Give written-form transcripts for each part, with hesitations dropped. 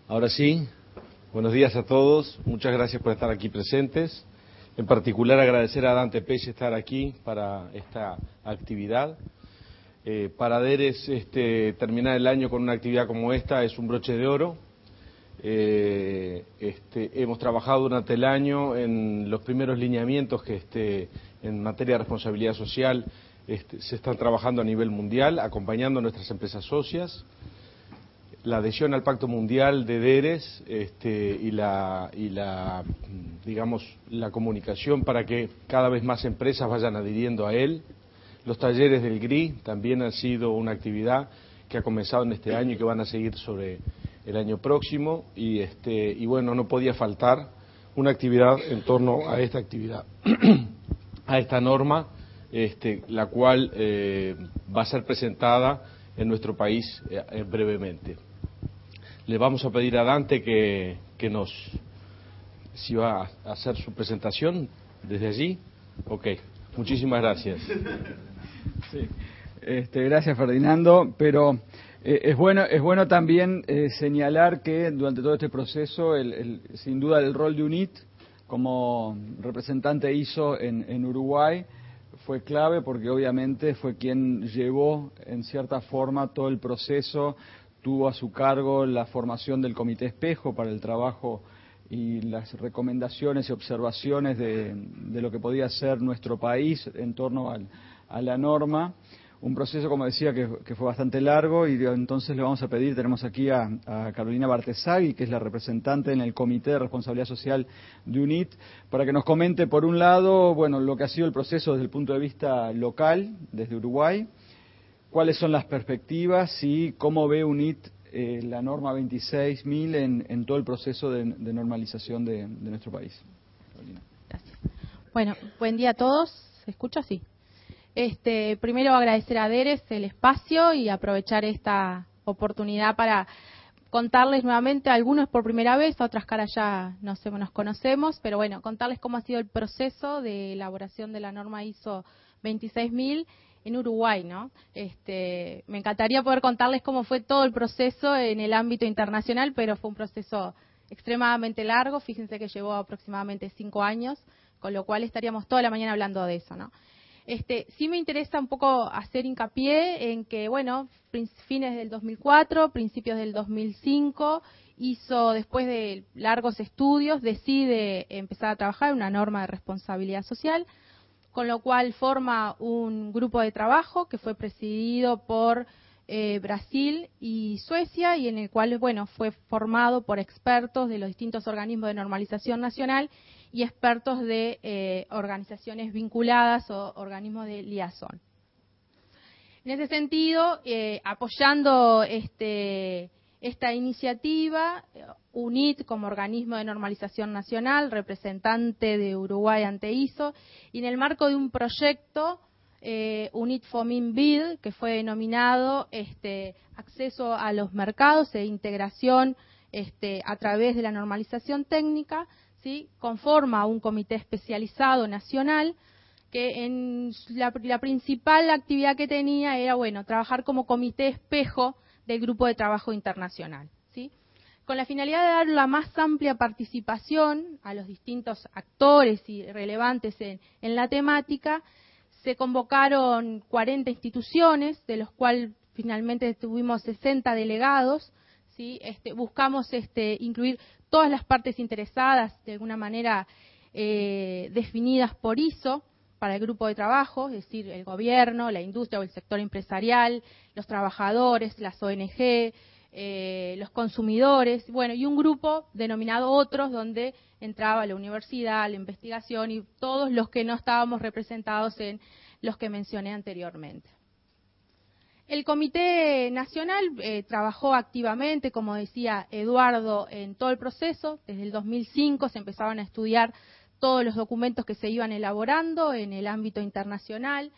Ahora sí, buenos días a todos, muchas gracias por estar aquí presentes. En particular agradecer a Dante Pelle estar aquí para esta actividad. Para DERES terminar el año con una actividad como esta es un broche de oro. Hemos trabajado durante el año en los primeros lineamientos que en materia de responsabilidad social se están trabajando a nivel mundial, acompañando a nuestras empresas socias. La adhesión al Pacto Mundial de DERES y la comunicación para que cada vez más empresas vayan adhiriendo a él. Los talleres del GRI también han sido una actividad que ha comenzado en este año y que van a seguir sobre el año próximo. Y bueno, no podía faltar una actividad en torno a esta actividad, a esta norma, la cual va a ser presentada en nuestro país brevemente. Le vamos a pedir a Dante que si va a hacer su presentación desde allí. Ok, muchísimas gracias. Sí. Gracias, Ferdinando, pero es bueno también señalar que durante todo este proceso, sin duda el rol de UNIT como representante ISO en Uruguay fue clave, porque obviamente fue quien llevó en cierta forma todo el proceso, tuvo a su cargo la formación del Comité Espejo para el trabajo y las recomendaciones y observaciones de lo que podía ser nuestro país en torno a la norma. Un proceso, como decía, que fue bastante largo, y entonces le vamos a pedir, tenemos aquí a Carolina Bartesagui, que es la representante en el Comité de Responsabilidad Social de UNIT, para que nos comente, por un lado, bueno, lo que ha sido el proceso desde el punto de vista local, desde Uruguay, cuáles son las perspectivas y cómo ve UNIT la norma 26.000 en todo el proceso de normalización de nuestro país. Carolina. Gracias. Bueno, buen día a todos. ¿Se escucha? Sí. Primero agradecer a DERES el espacio y aprovechar esta oportunidad para contarles nuevamente, a algunos por primera vez, a otras caras ya nos conocemos, pero bueno, contarles cómo ha sido el proceso de elaboración de la norma ISO 26.000 en Uruguay, ¿no? Me encantaría poder contarles cómo fue todo el proceso en el ámbito internacional, pero fue un proceso extremadamente largo, fíjense que llevó aproximadamente 5 años, con lo cual estaríamos toda la mañana hablando de eso, ¿no? Sí me interesa un poco hacer hincapié en que, bueno, fines del 2004, principios del 2005, después de largos estudios, decide empezar a trabajar en una norma de responsabilidad social, con lo cual forma un grupo de trabajo que fue presidido por Brasil y Suecia, y en el cual, bueno, fue formado por expertos de los distintos organismos de normalización nacional y expertos de organizaciones vinculadas o organismos de liazón. En ese sentido, apoyando esta iniciativa, UNIT como organismo de normalización nacional, representante de Uruguay ante ISO, y en el marco de un proyecto, UNIT FOMIN BID, que fue denominado acceso a los mercados e integración a través de la normalización técnica, ¿sí? Conforma un comité especializado nacional que en la principal actividad que tenía era, bueno, trabajar como comité espejo del grupo de trabajo internacional, ¿sí? Con la finalidad de dar la más amplia participación a los distintos actores y relevantes en la temática, se convocaron 40 instituciones, de los cuales finalmente tuvimos 60 delegados, ¿sí? Buscamos incluir todas las partes interesadas, de alguna manera definidas por ISO, para el grupo de trabajo, es decir, el gobierno, la industria o el sector empresarial, los trabajadores, las ONG, los consumidores, bueno, y un grupo denominado otros, donde entraba la universidad, la investigación y todos los que no estábamos representados en los que mencioné anteriormente. El Comité Nacional trabajó activamente, como decía Eduardo, en todo el proceso. Desde el 2005 se empezaban a estudiar todos los documentos que se iban elaborando en el ámbito internacional.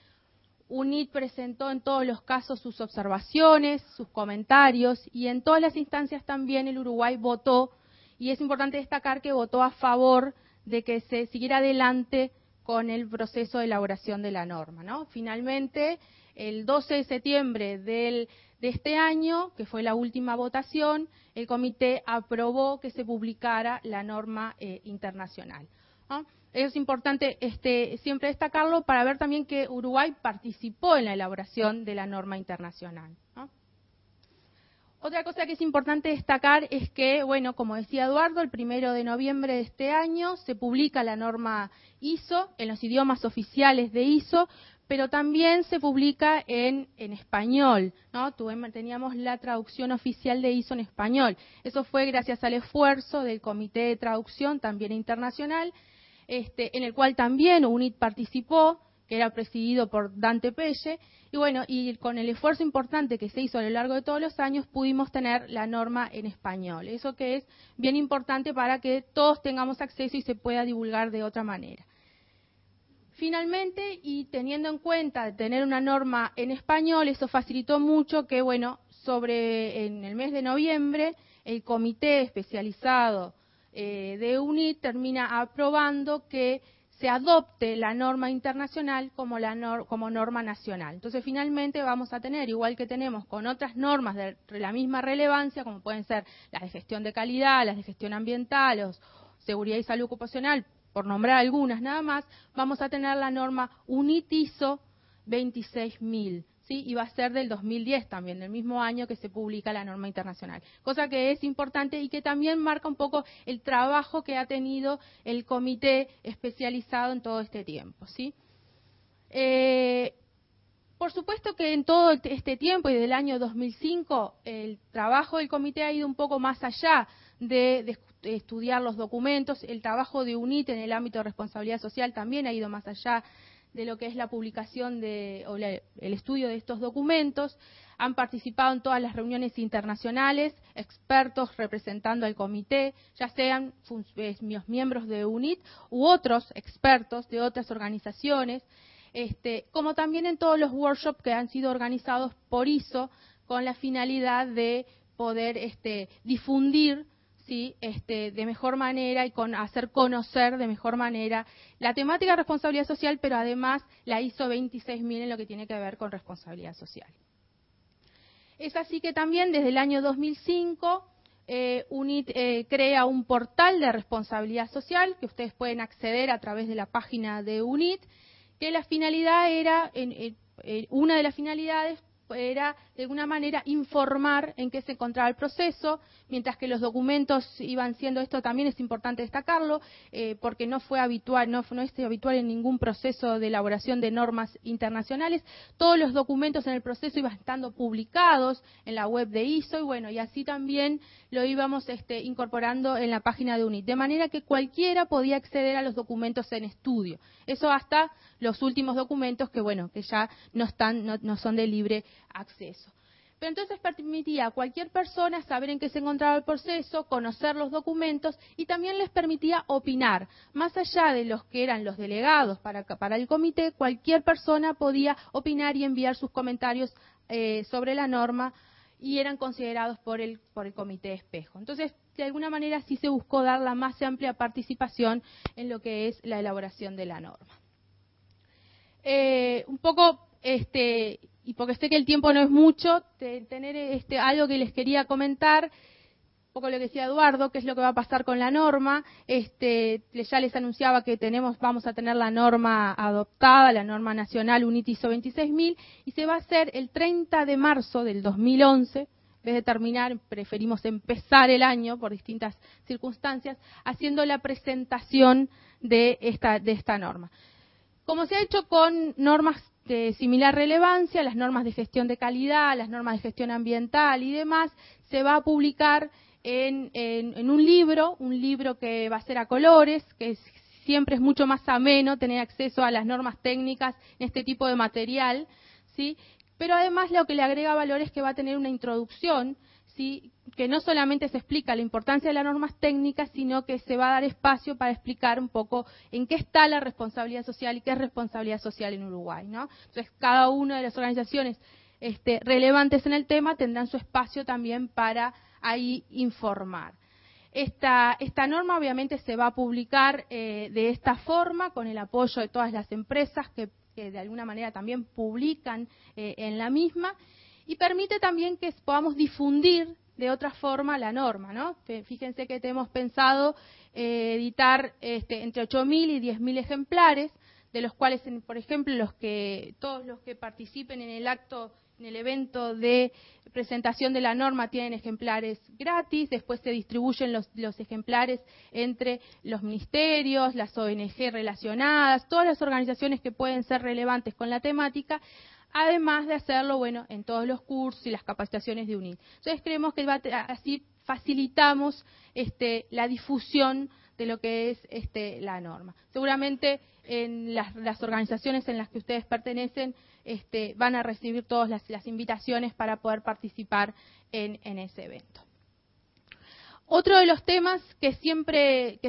UNIT presentó en todos los casos sus observaciones, sus comentarios, y en todas las instancias también el Uruguay votó, y es importante destacar que votó a favor de que se siguiera adelante con el proceso de elaboración de la norma, ¿no? Finalmente, el 12 de septiembre del de este año, que fue la última votación, el comité aprobó que se publicara la norma internacional, ¿no? Es importante siempre destacarlo para ver también que Uruguay participó en la elaboración de la norma internacional, ¿no? Otra cosa que es importante destacar es que, bueno, como decía Eduardo, el 1 de noviembre de este año se publica la norma ISO en los idiomas oficiales de ISO, pero también se publica en español, ¿no? Teníamos la traducción oficial de ISO en español. Eso fue gracias al esfuerzo del Comité de Traducción, también internacional, en el cual también UNIT participó, que era presidido por Dante Pelle, y bueno, y con el esfuerzo importante que se hizo a lo largo de todos los años, pudimos tener la norma en español. Eso que es bien importante para que todos tengamos acceso y se pueda divulgar de otra manera. Finalmente, y teniendo en cuenta tener una norma en español, eso facilitó mucho que, bueno, en el mes de noviembre, el comité especializado de UNIT termina aprobando que se adopte la norma internacional como norma nacional. Entonces, finalmente vamos a tener, igual que tenemos con otras normas de la misma relevancia, como pueden ser las de gestión de calidad, las de gestión ambiental, o seguridad y salud ocupacional, por nombrar algunas nada más, vamos a tener la norma UNIT ISO 26000, ¿sí? Y va a ser del 2010 también, del mismo año que se publica la norma internacional. Cosa que es importante y que también marca un poco el trabajo que ha tenido el comité especializado en todo este tiempo, ¿sí? Por supuesto que en todo este tiempo y desde el año 2005, el trabajo del comité ha ido un poco más allá de estudiar los documentos. El trabajo de UNIT en el ámbito de responsabilidad social también ha ido más allá de lo que es la publicación el estudio de estos documentos. Han participado en todas las reuniones internacionales, expertos representando al comité, ya sean miembros de UNIT u otros expertos de otras organizaciones, como también en todos los workshops que han sido organizados por ISO con la finalidad de poder difundir, ¿sí? De mejor manera y hacer conocer de mejor manera la temática de responsabilidad social, pero además la ISO 26000 en lo que tiene que ver con responsabilidad social. Es así que también desde el año 2005 UNIT crea un portal de responsabilidad social que ustedes pueden acceder a través de la página de UNIT, que la finalidad era, una de las finalidades era de alguna manera informar en qué se encontraba el proceso, mientras que los documentos iban siendo, esto también es importante destacarlo, porque no fue habitual, no es habitual en ningún proceso de elaboración de normas internacionales. Todos los documentos en el proceso iban estando publicados en la web de ISO, y bueno, y así también lo íbamos incorporando en la página de UNIT, de manera que cualquiera podía acceder a los documentos en estudio. Eso hasta los últimos documentos que, bueno, que ya no son de libre acceso. Pero entonces permitía a cualquier persona saber en qué se encontraba el proceso, conocer los documentos, y también les permitía opinar. Más allá de los que eran los delegados para el comité, cualquier persona podía opinar y enviar sus comentarios sobre la norma, y eran considerados por el comité espejo. Entonces, de alguna manera sí se buscó dar la más amplia participación en lo que es la elaboración de la norma. Un poco, y porque sé que el tiempo no es mucho, tener algo que les quería comentar, un poco lo que decía Eduardo, qué es lo que va a pasar con la norma. Ya les anunciaba que vamos a tener la norma adoptada, la norma nacional UNIT ISO 26000, y se va a hacer el 30 de marzo del 2011. En vez de terminar, preferimos empezar el año por distintas circunstancias, haciendo la presentación de esta norma. Como se ha hecho con normas de similar relevancia, las normas de gestión de calidad, las normas de gestión ambiental y demás, se va a publicar en un libro que va a ser a colores, que siempre es mucho más ameno tener acceso a las normas técnicas en este tipo de material, ¿sí? Pero además lo que le agrega valor es que va a tener una introducción, ¿sí? Que no solamente se explica la importancia de las normas técnicas, sino que se va a dar espacio para explicar un poco en qué está la responsabilidad social y qué es responsabilidad social en Uruguay, ¿no? Entonces, cada una de las organizaciones relevantes en el tema tendrán su espacio también para ahí informar. Esta norma obviamente se va a publicar de esta forma, con el apoyo de todas las empresas que de alguna manera también publican en la misma. y permite también que podamos difundir de otra forma la norma, ¿no? Fíjense que tenemos pensado editar entre 8.000 y 10.000 ejemplares, de los cuales, por ejemplo, todos los que participen en el acto, en el evento de presentación de la norma tienen ejemplares gratis, después se distribuyen los ejemplares entre los ministerios, las ONG relacionadas, todas las organizaciones que pueden ser relevantes con la temática, además de hacerlo, bueno, en todos los cursos y las capacitaciones de UNIT. Entonces creemos que así facilitamos la difusión de lo que es la norma. Seguramente en las organizaciones en las que ustedes pertenecen van a recibir todas las invitaciones para poder participar en ese evento. Otro de los temas que siempre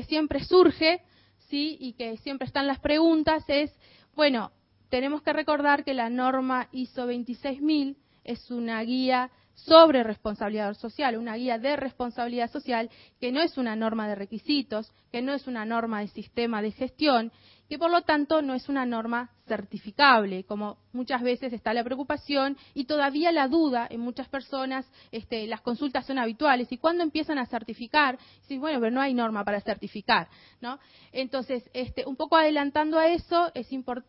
surge, ¿sí?, y que siempre están las preguntas es, bueno, tenemos que recordar que la norma ISO 26000 es una guía sobre responsabilidad social, una guía de responsabilidad social que no es una norma de requisitos, que no es una norma de sistema de gestión, que por lo tanto no es una norma certificable, como muchas veces está la preocupación y todavía la duda en muchas personas. Las consultas son habituales y cuando empiezan a certificar, dicen, bueno, pero no hay norma para certificar, ¿no? Entonces, un poco adelantando a eso,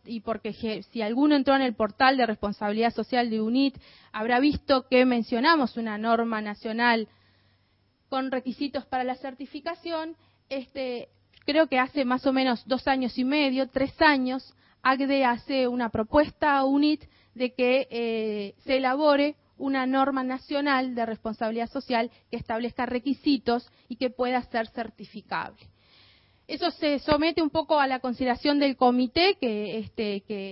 y porque si alguno entró en el portal de responsabilidad social de UNIT, habrá visto que mencionamos una norma nacional con requisitos para la certificación. Creo que hace más o menos 2 años y medio, 3 años, ACDE hace una propuesta a UNIT de que se elabore una norma nacional de responsabilidad social que establezca requisitos y que pueda ser certificable. Eso se somete un poco a la consideración del comité, que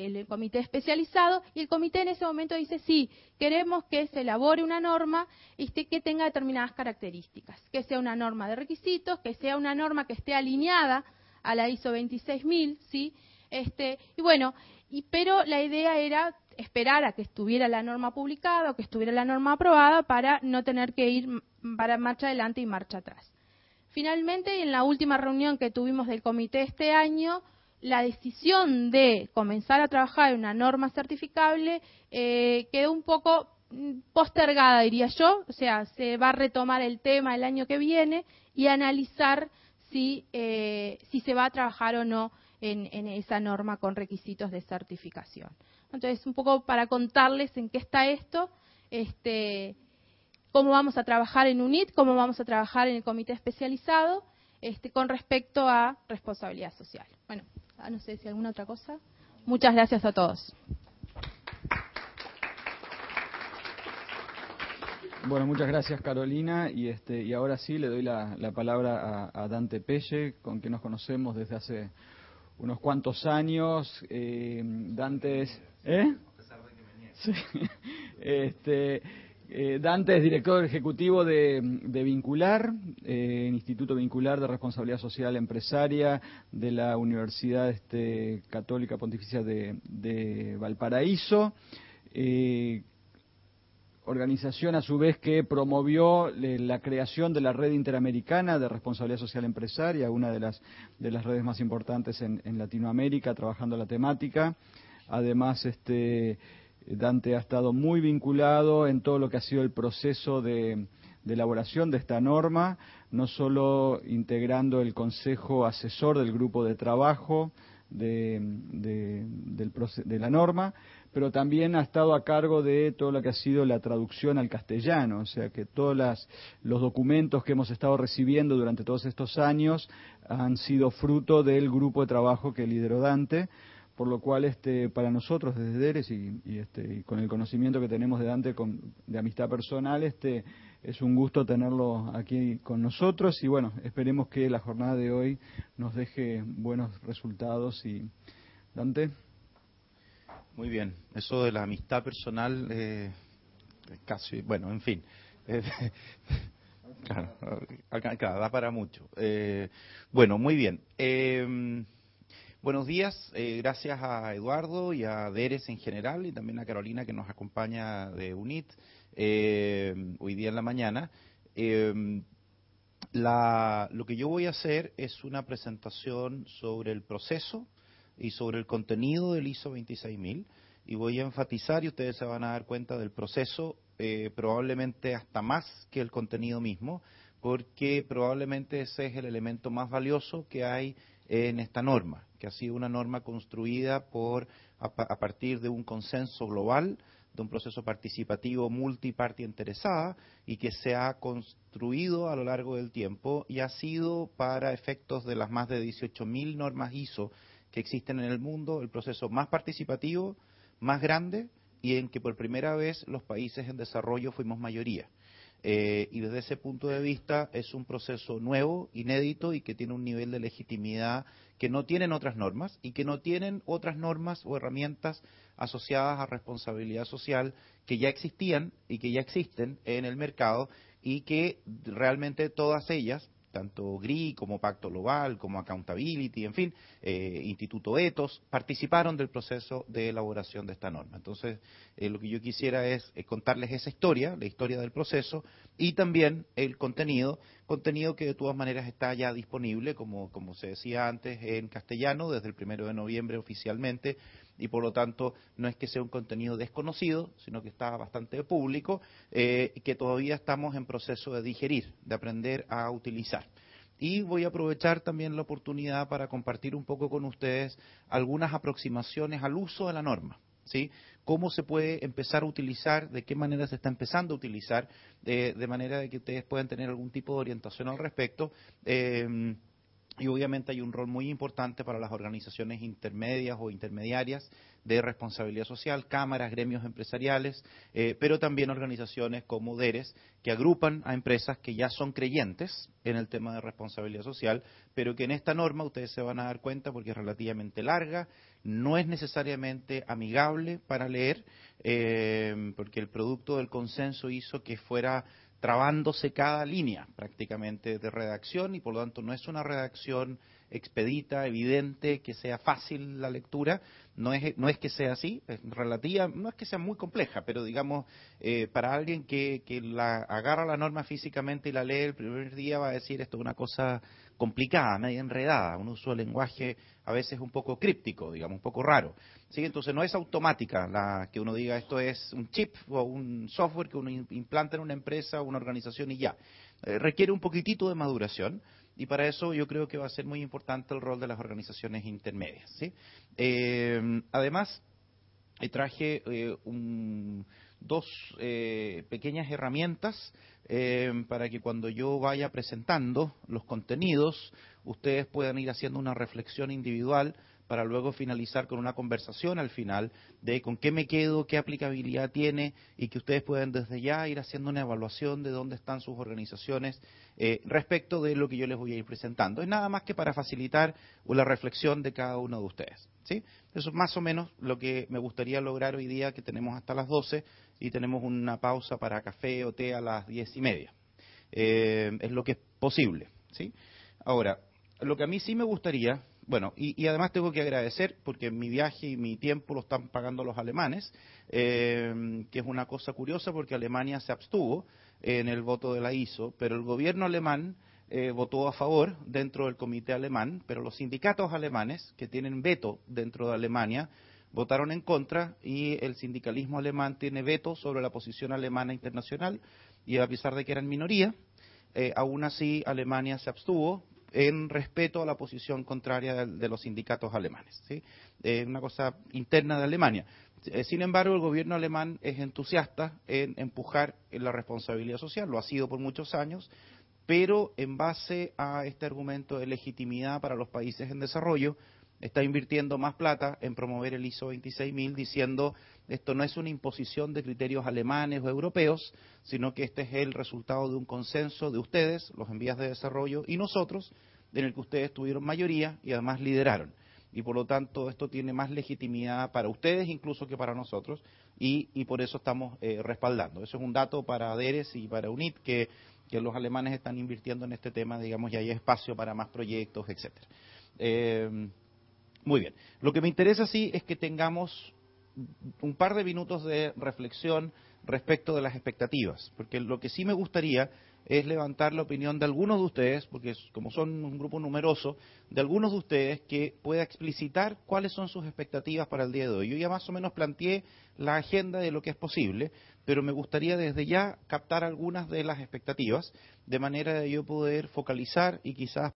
el comité especializado, y el comité en ese momento dice, sí, queremos que se elabore una norma que tenga determinadas características, que sea una norma de requisitos, que sea una norma que esté alineada a la ISO 26000, ¿sí? Pero la idea era esperar a que estuviera la norma publicada o que estuviera la norma aprobada para no tener que ir para marcha adelante y marcha atrás. Finalmente, en la última reunión que tuvimos del comité este año, la decisión de comenzar a trabajar en una norma certificable quedó un poco postergada, diría yo. O sea, se va a retomar el tema el año que viene y analizar si se va a trabajar o no en esa norma con requisitos de certificación. Entonces, un poco para contarles en qué está esto, cómo vamos a trabajar en UNIT, cómo vamos a trabajar en el comité especializado con respecto a responsabilidad social. Bueno, no sé si alguna otra cosa. Muchas gracias a todos. Bueno, muchas gracias, Carolina, y ahora sí le doy la palabra a Dante Pelle, con quien nos conocemos desde hace unos cuantos años. Dante es... Sí. Dante es director ejecutivo de Vincular, Instituto Vincular de Responsabilidad Social Empresaria de la Universidad Católica Pontificia de Valparaíso, organización a su vez que promovió la creación de la Red Interamericana de Responsabilidad Social Empresaria, una de las redes más importantes en Latinoamérica, trabajando la temática. Además, Dante ha estado muy vinculado en todo lo que ha sido el proceso de elaboración de esta norma, no solo integrando el consejo asesor del grupo de trabajo de la norma, pero también ha estado a cargo de todo lo que ha sido la traducción al castellano, o sea que todos los documentos que hemos estado recibiendo durante todos estos años han sido fruto del grupo de trabajo que lideró Dante. Por lo cual, para nosotros desde DERES y con el conocimiento que tenemos de Dante de amistad personal, es un gusto tenerlo aquí con nosotros y bueno, esperemos que la jornada de hoy nos deje buenos resultados. Y Dante. Muy bien, eso de la amistad personal, casi, bueno, en fin. Claro, da para mucho. Bueno, muy bien. Buenos días, gracias a Eduardo y a DERES en general y también a Carolina que nos acompaña de UNIT hoy día en la mañana. Lo que yo voy a hacer es una presentación sobre el proceso y sobre el contenido del ISO 26000 y voy a enfatizar, y ustedes se van a dar cuenta del proceso probablemente hasta más que el contenido mismo, porque probablemente ese es el elemento más valioso que hay en esta norma, que ha sido una norma construida a partir de un consenso global, de un proceso participativo multiparty interesada y que se ha construido a lo largo del tiempo y ha sido, para efectos de las más de 18.000 normas ISO que existen en el mundo, el proceso más participativo, más grande y en que por primera vez los países en desarrollo fuimos mayoría. Y desde ese punto de vista es un proceso nuevo, inédito y que tiene un nivel de legitimidad que no tienen otras normas y que no tienen otras normas o herramientas asociadas a responsabilidad social que ya existían y que ya existen en el mercado y que realmente todas ellas, tanto GRI como Pacto Global, como Accountability, en fin, Instituto Ethos, participaron del proceso de elaboración de esta norma. Entonces, lo que yo quisiera es contarles esa historia, la historia del proceso, y también el contenido que de todas maneras está ya disponible, como se decía antes, en castellano, desde el 1 de noviembre oficialmente, y por lo tanto no es que sea un contenido desconocido, sino que está bastante público, que todavía estamos en proceso de digerir, de aprender a utilizar. Y voy a aprovechar también la oportunidad para compartir un poco con ustedes algunas aproximaciones al uso de la norma, ¿sí? Cómo se puede empezar a utilizar, de qué manera se está empezando a utilizar, de manera de que ustedes puedan tener algún tipo de orientación al respecto. Y obviamente hay un rol muy importante para las organizaciones intermedias o intermediarias de responsabilidad social, cámaras, gremios empresariales, pero también organizaciones como DERES, que agrupan a empresas que ya son creyentes en el tema de responsabilidad social, pero que en esta norma ustedes se van a dar cuenta porque es relativamente larga, no es necesariamente amigable para leer, porque el producto del consenso hizo que fuera trabándose cada línea prácticamente de redacción y por lo tanto no es una redacción expedita, evidente, que sea fácil la lectura, no es que sea así, es relativa, no es que sea muy compleja, pero digamos, para alguien que agarra la norma físicamente y la lee el primer día va a decir esto es una cosa complicada, media enredada, un uso de lenguaje a veces un poco críptico, digamos, un poco raro. ¿Sí? Entonces no es automática la que uno diga esto es un chip o un software que uno implanta en una empresa o una organización y ya. Requiere un poquitito de maduración y para eso yo creo que va a ser muy importante el rol de las organizaciones intermedias. ¿Sí? Además, traje dos pequeñas herramientas para que cuando yo vaya presentando los contenidos, ustedes puedan ir haciendo una reflexión individual para luego finalizar con una conversación al final de con qué me quedo, qué aplicabilidad tiene y que ustedes puedan desde ya ir haciendo una evaluación de dónde están sus organizaciones respecto de lo que yo les voy a ir presentando. Es nada más que para facilitar la reflexión de cada uno de ustedes. ¿Sí? Eso es más o menos lo que me gustaría lograr hoy día, que tenemos hasta las 12 y tenemos una pausa para café o té a las 10:30. Es lo que es posible. ¿Sí? Ahora, lo que a mí sí me gustaría, bueno, y además tengo que agradecer, porque mi viaje y mi tiempo lo están pagando los alemanes, que es una cosa curiosa porque Alemania se abstuvo en el voto de la ISO, pero el gobierno alemán votó a favor dentro del comité alemán, pero los sindicatos alemanes, que tienen veto dentro de Alemania, votaron en contra y el sindicalismo alemán tiene veto sobre la posición alemana internacional y a pesar de que eran minoría, aún así Alemania se abstuvo en respeto a la posición contraria de los sindicatos alemanes. ¿Sí? Una cosa interna de Alemania. Sin embargo, el gobierno alemán es entusiasta en empujar la responsabilidad social, lo ha sido por muchos años, pero en base a este argumento de legitimidad para los países en desarrollo, está invirtiendo más plata en promover el ISO 26000 diciendo esto no es una imposición de criterios alemanes o europeos, sino que este es el resultado de un consenso de ustedes, los en vías de desarrollo, y nosotros, en el que ustedes tuvieron mayoría y además lideraron. Y por lo tanto esto tiene más legitimidad para ustedes incluso que para nosotros y por eso estamos respaldando. Eso es un dato para DERES y para UNIT que los alemanes están invirtiendo en este tema, digamos, y hay espacio para más proyectos, etcétera. Muy bien. Lo que me interesa sí es que tengamos un par de minutos de reflexión respecto de las expectativas, porque lo que sí me gustaría es levantar la opinión de algunos de ustedes, porque como son un grupo numeroso, de algunos de ustedes que pueda explicitar cuáles son sus expectativas para el día de hoy. Yo ya más o menos planteé la agenda de lo que es posible, pero me gustaría desde ya captar algunas de las expectativas, de manera de yo poder focalizar y quizás